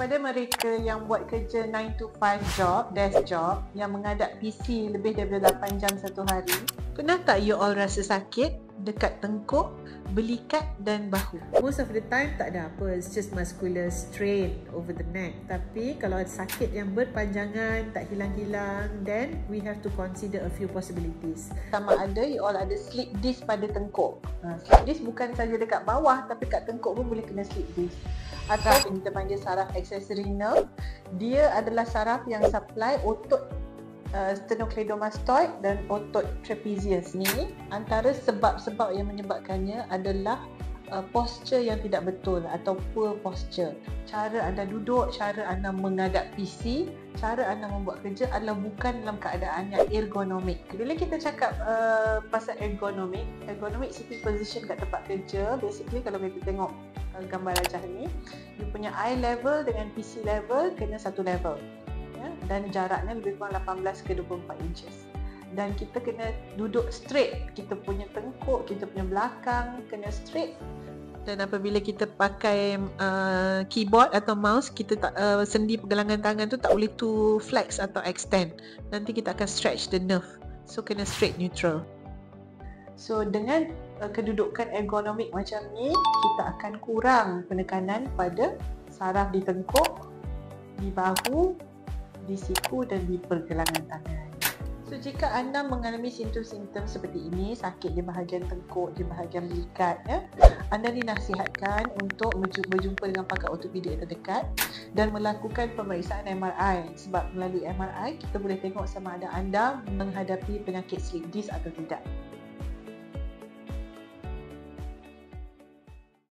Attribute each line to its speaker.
Speaker 1: Kepada mereka yang buat kerja 9 to 5 job, desk job, yang menghadap PC lebih daripada 8 jam satu hari, pernah tak you all rasa sakit dekat tengkuk, belikat dan bahu? Most of the time tak ada apa, it's just muscular strain over the neck. Tapi kalau ada sakit yang berpanjangan, tak hilang-hilang, then we have to consider a few possibilities. Sama ada you all ada slip disc pada tengkuk. Slip disc bukan saja dekat bawah, tapi kat tengkuk pun boleh kena slip disc. Atau kita panggil saraf accessory nerve. Dia adalah saraf yang supply otot sternocleidomastoid dan otot trapezius. Ni antara sebab-sebab yang menyebabkannya adalah posture yang tidak betul atau poor posture. Cara anda duduk, cara anda menghadap PC, cara anda membuat kerja adalah bukan dalam keadaan yang ergonomik. Bila kita cakap pasal ergonomik sitting position kat tempat kerja, basically kalau kita tengok gambar rajah ni, you punya eye level dengan PC level kena satu level, ya? Dan jaraknya lebih kurang 18 ke 24 inches. Dan kita kena duduk straight, kita punya tengkuk, kita punya belakang kena straight. Dan apabila kita pakai keyboard atau mouse, kita tak, sendi pergelangan tangan tu tak boleh too flex atau extend. Nanti kita akan stretch the nerve. So kena straight neutral. So dengan kedudukan ergonomik macam ni, kita akan kurang penekanan pada saraf di tengkuk, di bahu, di siku dan di pergelangan tangan. So jika anda mengalami simptom-simptom seperti ini, sakit di bahagian tengkuk, di bahagian belikat, ya, anda dinasihatkan untuk berjumpa dengan pakar ortopedik terdekat dan melakukan pemeriksaan MRI. Sebab melalui MRI kita boleh tengok sama ada anda menghadapi penyakit slip disc atau tidak.